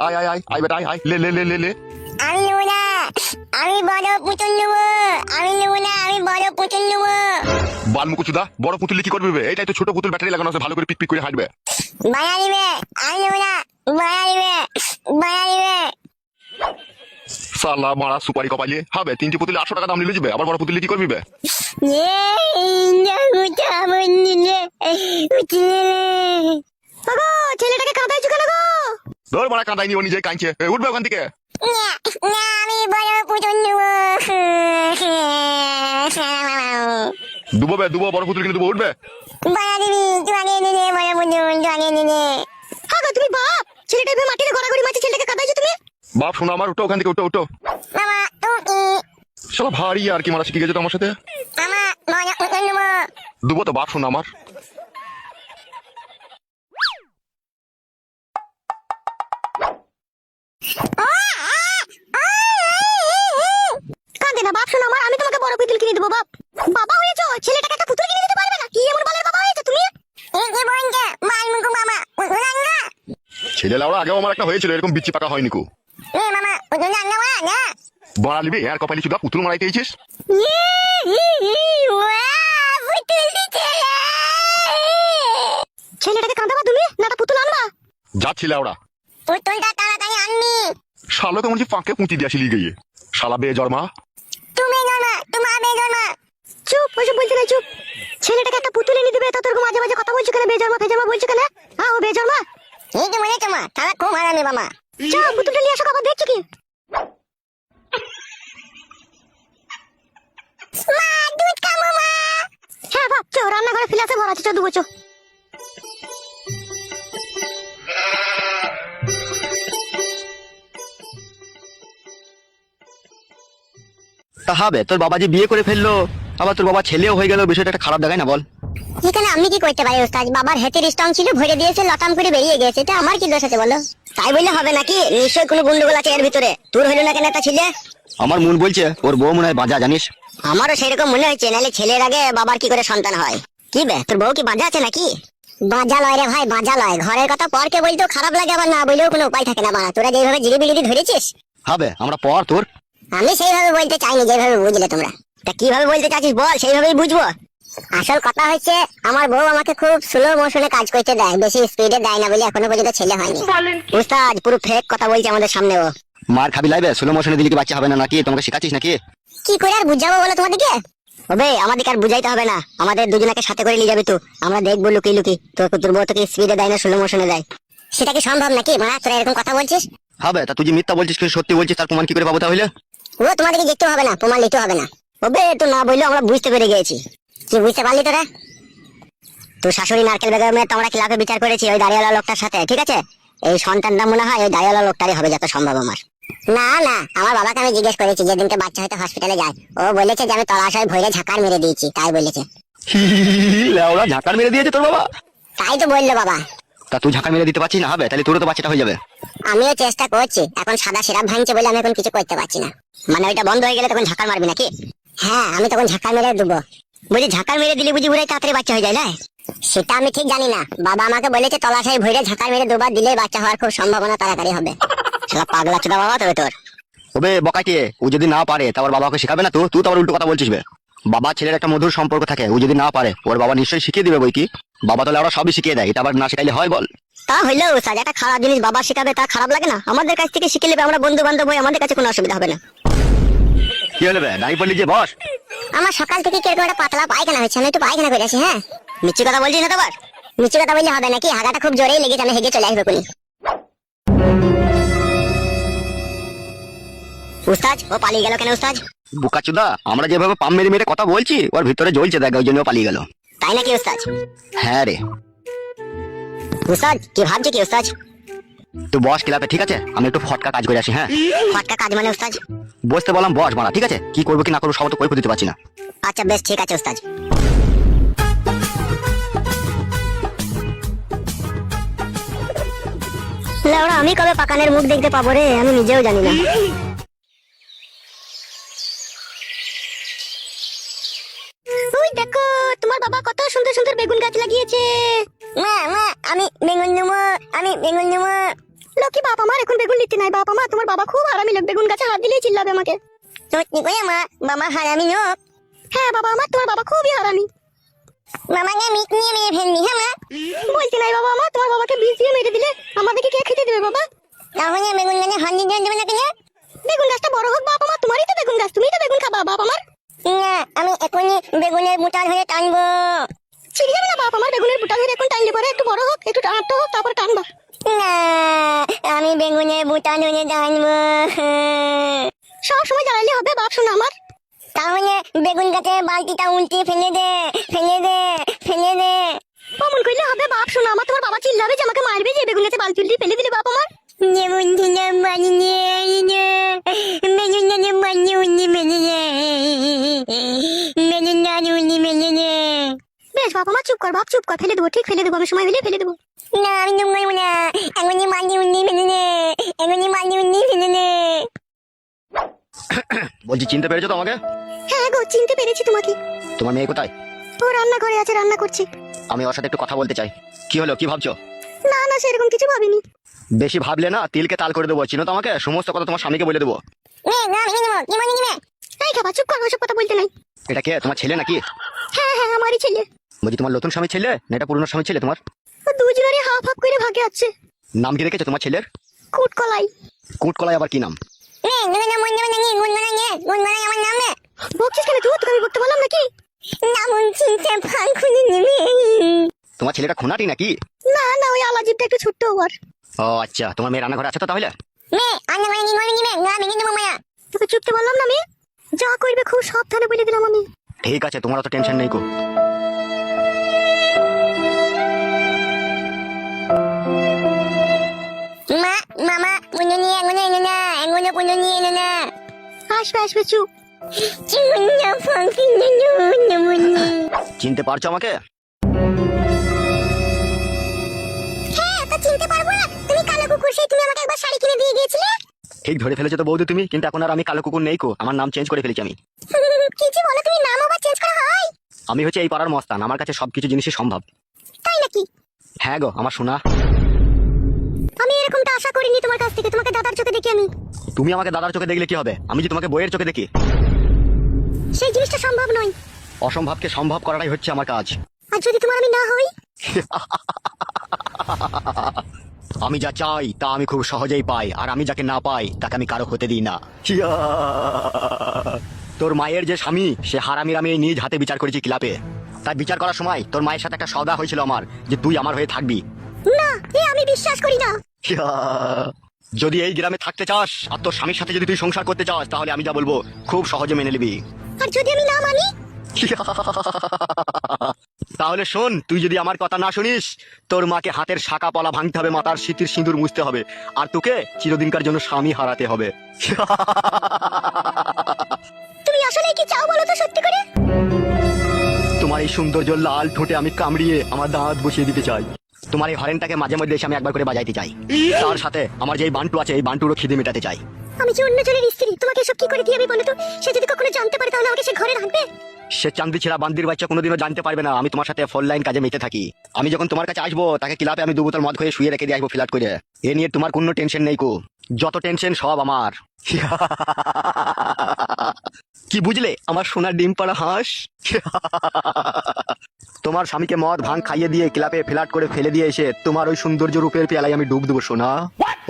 আয় আয় আয় আয় বেটা আয় আয় লে লে লে লে লে। আমি নেবো না, আমি বড় পুতুল নেবো। আমি নেবো না, আমি বড় পুতুল নেবো। বালমুকুচুদা বড় পুতুল কি করবে? এইটাই তো ছোট পুতুল ব্যাটারি লাগানো আছে, ভালো করে পিক পিক করে হাঁটবে। বাড়া দিবে, আমি নেবো না। বাড়া দিবে, বাড়া দিবে। সালা মারা সুপারি কপালিয়ে হবে। 3টি পুতুলে 800 টাকা দাম নিলে যাবে, আবার বড় পুতুলে কি করবি বে? ছেলেটাকে কাঁদাইছো কেন গো? ধর মারা কাঁদাইনি, ও নিজে কাঁদছে। উঠবে ওখান থেকে। না, আমি বড় পুতুল নেবো। দুবো বে দুবো, বড় পুতুল কিনে দুবো, উঠবে। বাড়া দিবি, তুই আগে এনে নে, বড় পুতুল তুই আগে এনে নে। হ্যাঁ গো, তুমি বাপ ছেলেটা এভাবে মাটিতে গড়াগড়ি মারছে, ছেলেটাকে কাঁদাইছো তুমি? বাপ শোনো আমার, উঠো ওখান থেকে, উঠো উঠো। মামা তুমি শালা ভারী আর কি মারা শিখে গেছে তো আমার সাথে। মামা বড় পুতুল নেবো। দুবো তো বাপ শোনো আমার। কাঁদে না বাপ, শোনো আমার, আমি তোমাকে বড় পুতুল কিনে দেবো বাপ। বাবা হয়েছো, ছেলেটাকে একটা পুতুল কিনে দিতে পারবে না? কি এমন বলার বাবা হয়েছো তুমি? এই কি বলছে মালমুকু মামা? পুতুল আনবা? ছেলে লাউড়া আগেও আমার একটা হয়েছিল, এরকম বিচ্ছি পাকা হয়নি কো। এ মামা পুতুল আনবা না? বড়া লিবি আর কপালি চুদা পুতুল মারাইতে এইছিস। ছেলেটাকে কাঁদাবা তুমি না একটা পুতুল আনবা? যাচ্ছি লাউড়া। পুতুলটা তাড়াতাড়ি আনবি। শালাকে মনে হচ্ছে পাঁকে পুঁতি দিয়ে আসিলি গিয়ে। শালা বে জর্মা। তুমি জমা, তোমার বেজমা। চুপ, ওইসব বলতে না, চুপ। ছেলেটাকে একটা পুতুল এনে দিবে, তা তোর মাঝে মাঝে কথা বলছো কেন? বেজমা ফেজমা বলছো কেন? হ্যাঁ ও বেজমা। এই তো মনে তোমা, তারা খুব হারামি মামা। চল পুতুলটা নিয়ে আসো, আবার দেখছো কি? মা দুধ খাবো মা। হ্যাঁ বাপ, চো রান্নাঘরে ফিলাসে ভরা আছে, চো দুবো চো। তা হবে, তোর বাবা যে বিয়ে করে ফেললো, আবার তোর বাবা ছেলেও হয়ে গেল, বিষয়টা একটা খারাপ দেখায় না বল? এখানে আমি কি করতে পারি ওস্তাদ? বাবার হাতের স্টং ছিল, ভরে দিয়েছে, লটাম করে বেরিয়ে গেছে, এটা আমার কি দোষ আছে বলো? তাই বললে হবে নাকি? নিশ্চয়ই কোনো গন্ডগোল আছে এর ভিতরে। তোর হইলো না কেন একটা ছেলে? আমার মন বলছে ওর বউ মনে হয় বাজা, জানিস? আমারও সেরকম মনে হচ্ছে, নাহলে ছেলের আগে বাবার কি করে সন্তান হয়? কি বে, তোর বউ কি বাজা আছে নাকি? বাজা লয় রে ভাই, বাজা লয়। ঘরের কথা পরকে বলতেও খারাপ লাগে, আবার না বললেও কোনো উপায় থাকে না। বাড়া তোরা যেভাবে জিলিবিলিটি ধরেছিস, হবে আমরা পর তোর। আমি সেইভাবে বলতে চাইনি যেভাবে বুঝলে তোমরা। তা কিভাবে বলতে চাচ্ছিস বল, সেইভাবেই বুঝবো। আসল কথা হচ্ছে, আমার বউ আমাকে খুব স্লো মোশনে কাজ করতে দেয়, বেশি স্পিডে দেয় না বলে এখনো পর্যন্ত ছেলে হয়নি। উস্তাদ পুরো ফেক কথা বলছে আমাদের সামনে ও। মার খাবি লাইবে, স্লো মোশনে দিলে কি বাচ্চা হবে না নাকি? তোমাকে শেখাচ্ছিস নাকি? কি করে আর বুঝাবো বলো তোমাদেরকে? ওবে আমাদেরকে আর বুঝাইতে হবে না, আমাদের দুজনকে সাথে করে নিয়ে যাবে তো, আমরা দেখবো লুকি লুকি তোর বউ তোকে স্পিডে দেয় না স্লো মোশনে দেয়। সেটা কি সম্ভব নাকি? মানে তোরা এরকম কথা বলছিস? হবে, তা তুই যে মিথ্যা বলছিস কি সত্যি বলছিস, তার প্রমাণ কি করে পাবো তাহলে? ও তোমাদেরকে দেখতে হবে না, প্রমাণ নিতে হবে না। ওবে তো না বললেও আমরা বুঝতে পেরে গেছি। কি বুঝতে পারলি তোরা? তোর শাশুড়ি নারকেল বেগমের তোমরা ক্লাবে বিচার করেছি ওই দাঁড়িয়ালা লোকটার সাথে, ঠিক আছে? এই সন্তানটা মনে হয় ওই দাঁড়িয়ালা লোকটারই হবে যত সম্ভব আমার। না না, আমার বাবাকে আমি জিজ্ঞেস করেছি যেদিনকে বাচ্চা হয়তো হসপিটালে যায়, ও বলেছে যে আমি তলাশয় ভরে ঝাঁকার মেরে দিয়েছি, তাই বলেছে। ওরা ঝাঁকার মেরে দিয়েছে তোর বাবা? তাই তো বললো বাবা। তা তুই ঝাঁকার মেরে দিতে পারছিস না? হবে, তাহলে তোরও তো বাচ্চাটা হয়ে যাবে। আমিও চেষ্টা করছি, এখন সাদা সিরাপ ভাঙছে বলে আমি এখন কিছু করতে পারছি না। মানে ওইটা বন্ধ হয়ে গেলে তখন ঝাঁকার মারবি নাকি? হ্যাঁ, আমি তখন ঝাঁকার মেরে দেবো। বুঝি ঝাঁকার মেরে দিলে বুঝি পুরাই তাড়াতাড়ি বাচ্চা হয়ে যায় না? সেটা আমি ঠিক জানি না, বাবা আমাকে বলেছে তলাশাই ভরে ঝাঁকার মেরে দুবার দিলে বাচ্চা হওয়ার খুব সম্ভাবনা তাড়াতাড়ি হবে। শালা পাগলা চোদা বাবা তবে তোর। ওবে বকাইতে, ও যদি না পারে তা ওর বাবাকে শেখাবে না তো? তুই তো আবার উল্টো কথা বলছিস বে। বাবা ছেলের একটা মধুর সম্পর্ক থাকে, ও যদি না পারে ওর বাবা নিশ্চয়ই শিখিয়ে দিবে বই কি। বাবা তাহলে ওরা সবই শিখিয়ে দেয়, এটা আবার না শেখাইলে হয় বল? তা হইলেও স্যার, একটা খারাপ জিনিস বাবা শেখাবে তা খারাপ লাগে না? আমাদের কাছ থেকে শিখে নেবে, আমরা বন্ধু বান্ধব হই, আমাদের কাছে কোনো অসুবিধা হবে না। কি হলে বে, নাই বললি যে বস? আমার সকাল থেকে কিরকম একটা পাতলা পায়খানা হয়েছে, আমি একটু পায়খানা করে আসি। হ্যাঁ, মিষ্টি কথা বলছিস না তো? আবার মিষ্টি কথা বললে হবে নাকি? হাগাটা খুব জোরেই লেগেছে, আমি হেগে চলে আসবো কোনি। উস্তাদ ও পালিয়ে গেল কেন উস্তাদ? বুকাচুদা, আমরা যেভাবে পাম মেরে মেরে কথা বলছি ওর ভিতরে জ্বলছে, দেখ ওই জন্য ও পালিয়ে গেল। তাই নাকি উস্তাদ? হ্যাঁ রে। উস্তাদ কি ভাবছে কি উস্তাদ? তুই বস ক্লাবে, ঠিক আছে? আমি একটু ফটকা কাজ করে আসি। হ্যাঁ, ফটকা কাজ মানে উস্তাদ? বসতে বললাম বস মারা, ঠিক আছে? কি করবো কি না করবো সব তো কৈফিয়ত দিতে পারছি না। আচ্ছা বেশ, ঠিক আছে উস্তাদ। লেওড়া, আমি কবে পাকানের মুখ দেখতে পাবো রে, আমি নিজেও জানি না। ওই দেখো, তোমার বাবা কত সুন্দর সুন্দর বেগুন গাছ লাগিয়েছে। মা মা, আমি বেগুন নেবো, আমি বেগুন নেবো। লক্ষ্মী বাপ আমার এখন বেগুন নিতে নাই। বাপ আমার, তোমার বাবা খুব হারামি লোক, বেগুন গাছে হাত দিলেই চিল্লাবে আমাকে। সত্যি করে মা, বাবা হারামি লোক? হ্যাঁ বাবা আমার, তোমার বাবা খুবই হারামি। মামাকে মিট নিয়ে মেরে ফেলনি? হ্যাঁ মা। বলতে নাই বাবা আমার, তোমার বাবাকে বিষ দিয়ে মেরে দিলে আমাদেরকে কে খেতে দেবে বাবা? তাহলে বেগুন গাছে হাত দিয়ে দেবে না কেন? বেগুন গাছটা বড় হোক বাপ আমার, তোমারই তো বেগুন গাছ, তুমি তো বেগুন খাবা বাপ আমার। না, আমি এখনই বেগুনের বুটা ধরে টানবো। ছিড়ে যাবে না বাপ আমার, বেগুনের বুটা ধরে এখন টানলে পরে একটু বড় হোক, একটু টানতে হোক, তারপর টানবা। না, আমি বেগুনের বুটা ধরে টানবো। সব সময় জ্বালালে হবে বাপ শোনা আমার। তাহলে বেগুন গাছে বালতিটা উল্টিয়ে ফেলে দে, ফেলে দে, ফেলে দে। অমন করলে হবে বাপ শোনা আমার, তোমার বাবা চিল্লাবে যে আমাকে মারবে যে বেগুন গাছে বালতি উল্টিয়ে ফেলে দিলে বাপ আমার। যেমন দিলাম মানিয়ে বেগুন গাছে বালতি উল্টিয়ে ফেলে দে, বেগুন গাছ উল্টিয়ে ফেলে দে। বেশ বাপ আমার, চুপ কর বাপ, চুপ কর, ফেলে দেবো, ঠিক ফেলে দেবো, আমি সময় হলে ফেলে দেবো। না আমি চুপ করবো না, এখনই বালতি উল্টিয়ে ফেলে দে, এখনই বালতি উল্টিয়ে ফেলে দে। বলছি চিনতে পেরেছো তো আমাকে? হ্যাঁ গো, চিনতে পেরেছি তোমাকে। তোমার মেয়ে কোথায়? ও রান্নাঘরে আছে, রান্না করছি। আমি ওর সাথে একটু কথা বলতে চাই। কি হলো, কি ভাবছো? না না, সেরকম কিছু ভাবিনি। বেশি ভাবলে না তিলকে তাল করে দেবো। চিনো তো আমাকে, সমস্ত কথা তোমার স্বামীকে বলে দেবো। এই খাবা, চুপ কর, ওসব কথা বলতে নাই। এটা কে, তোমার ছেলে নাকি? হ্যাঁ হ্যাঁ, আমারই ছেলে। বলছি তোমার নতুন স্বামী ছেলে না এটা পুরনো স্বামী ছেলে তোমার? ও দুজনেরই হাফ হাফ করে ভাগে আছে। নাম কি রেখেছো তোমার ছেলের? কুটকলাই। কুটকলাই আবার কি নাম? বকছিস কেন তুই? তোকে আমি বকতে বললাম নাকি? তোমার ছেলেটা খুনাটি নাকি? না না, ওই আলাজিবটা একটু ছোট্ট ওর। ও আচ্ছা, তোমার মেয়ে রান্নাঘরে আছে তো তাহলে? তোকে চুপতে বললাম না আমি? যা করবে খুব সাবধানে বলে দিলাম আমি। ঠিক আছে, তোমার অত টেনশন নেই কো। মা, মামা, পুনো নিয়ে এগোনো এলো না, এগোনো পুনো নিয়ে এলো না। আসবে আসবে, চুপ। চিনতে পারছো আমাকে? হ্যাঁ, তা চিনতে পারবো না? তুমি কালো কুকুর, সেই তুমি আমাকে একবার শাড়ি কিনে দিয়ে গিয়েছিলে। ঠিক ধরে ফেলেছো তো বৌদি তুমি, কিন্তু এখন আর আমি কালো কুকুর নেই কো, আমার নাম চেঞ্জ করে ফেলেছি আমি। কি যে বলো তুমি, নাম আবার চেঞ্জ করা হয়? আমি হচ্ছে এই পাড়ার মস্তান, আমার কাছে সবকিছু জিনিসই সম্ভব। তাই নাকি? হ্যাঁ গো আমার সোনা। আমি এরকমটা আশা করিনি তোমার কাছ থেকে, তোমাকে দাদার চোখে দেখি আমি। তুমি আমাকে দাদার চোখে দেখলে কি হবে, আমি যে তোমাকে বইয়ের চোখে দেখি। সেই জিনিসটা সম্ভব নয়। অসম্ভবকে সম্ভব করাটাই হচ্ছে আমার কাজ। আর যদি তোমার আমি না হই? আমি যা চাই তা আমি খুব সহজেই পাই, আর আমি যাকে না পাই তাকে আমি কারো হতে দিই না। তোর মায়ের যে স্বামী, সে হারামির আমি নিজ হাতে বিচার করেছি ক্লাবে। তাই বিচার করার সময় তোর মায়ের সাথে একটা সওদা হয়েছিল আমার, যে তুই আমার হয়ে থাকবি। না, আমি বিশ্বাস করি না। যদি এই গ্রামে থাকতে চাস আর তোর স্বামীর সাথে যদি তুই সংসার করতে চাস, তাহলে আমি যা বলবো খুব সহজে মেনে নিবি। আর যদি আমি না মানি? তাহলে শোন, তুই যদি আমার কথা না শুনিস, তোর মাকে হাতের শাখা পলা ভাঙতে হবে, মাথার সিঁথির সিঁদুর মুছতে হবে, আর তোকে চিরদিনকার জন্য স্বামী হারাতে হবে। তুমি আসলে কি চাও বলো তো সত্যি করে? তোমার এই সৌন্দর্য লাল ঠোঁটে আমি কামড়িয়ে আমার দাঁত বসিয়ে দিতে চাই। তোমার এই হরেনটাকে মাঝে মধ্যে এসে আমি একবার করে বাজাইতে চাই। তার সাথে আমার যে বান্টু আছে, এই বান্টুরও খিদে মেটাতে চাই। আমি যে অন্য জনের স্ত্রী, তোমাকে এসব কি করে দিয়ে আমি বলো তো? সে যদি কখনো জানতে পারে তাহলে আমাকে সে ঘরে রাখবে? সে চান্দি ছেড়া বান্দির বাচ্চা কোনোদিনও জানতে পারবে না আমি তোমার সাথে ফোন লাইন কাজে মেতে থাকি। আমি যখন তোমার কাছে আসবো, তাকে ক্লাবে আমি 2 বোতল মদ খেয়ে শুয়ে রেখে দিয়ে আসবো ফ্ল্যাট করে। এ নিয়ে তোমার কোনো টেনশন নেই কো, যত টেনশন সব আমার। কি বুঝলে আমার সোনার ডিম পাড়া হাঁস? তোমার স্বামীকে মদ ভাঙ খাইয়ে দিয়ে ক্লাবে ফ্ল্যাট করে ফেলে দিয়ে এসে তোমার ওই সৌন্দর্য রূপের পেয়ালায় আমি ডুব দেবো সোনা।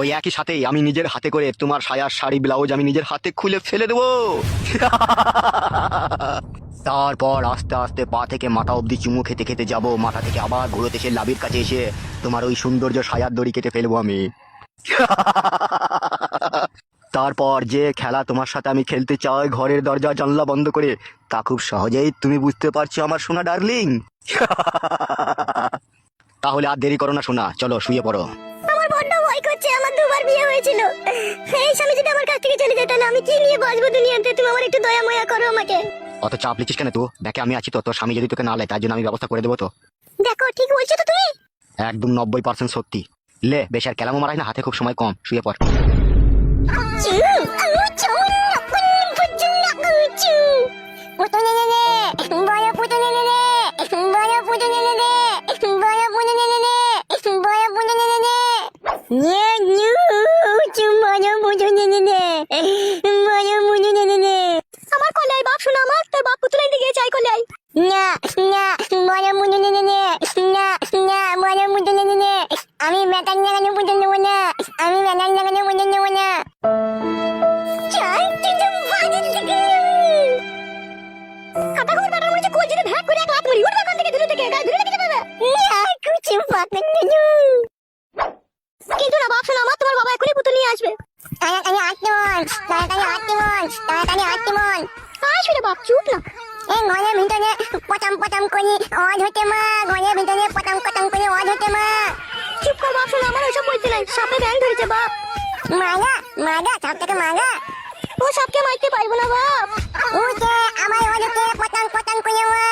ওই একই সাথেই আমি নিজের হাতে করে তোমার সায়ার শাড়ি ব্লাউজ আমি নিজের হাতে খুলে ফেলে দেবো। তারপর আস্তে আস্তে পা থেকে মাথা অবধি চুমু খেতে খেতে যাবো, মাথা থেকে আবার ঘুরোতে এসে লাভির কাছে এসে তোমার ওই সৌন্দর্য সায়ার দড়ি কেটে ফেলবো আমি। তারপর যে খেলা তোমার সাথে আমি খেলতে চাই ঘরের দরজা জানলা বন্ধ করে, তা খুব সহজেই তুমি বুঝতে পারছো আমার সোনা ডার্লিং। তাহলে আর দেরি করো না সোনা, চলো শুয়ে পড়ো। আমার বড্ড ভয় করছে, আমার 2বার বিয়ে হয়েছিল। এই স্বামী যদি আমার কাছ থেকে চলে যায় তাহলে আমি কি নিয়ে বাঁচবো দুনিয়াতে? তুমি আমার একটু দয়া ময়া করো আমাকে। অত চাপ লিখিস কেন তুই? দেখে আমি আছি তো, তোর স্বামী যদি তোকে না লেয় তার জন্য আমি ব্যবস্থা করে দেবো তো। দেখো, ঠিক বলছো তো তুমি? একদম 90% সত্যি। লে বেশ আর কেলামো মারাই না, হাতে খুব সময় কম, শুয়ে পড়। Yeah, তাড়াতাড়ি হাঁটতে মন, তাড়াতাড়ি হাঁটতে মন। আসবে বাপ, চুপ না। এই ঘরের ভিতরে পটাম পটাম করে আওয়াজ হচ্ছে মা, ঘরের ভিতরে পটাম পটাম করে আওয়াজ হচ্ছে মা। চুপ কর বাপ, শোনো আমার ওসব বলতে নাই, সাপে ব্যাং ধরেছে বাপ। মাগা মাগা, সাপ থেকে মাগা। ও সাপকে মারতে পারবো না বাপ। ওকে আমার ওদিকে পটাং পটাং করে মা।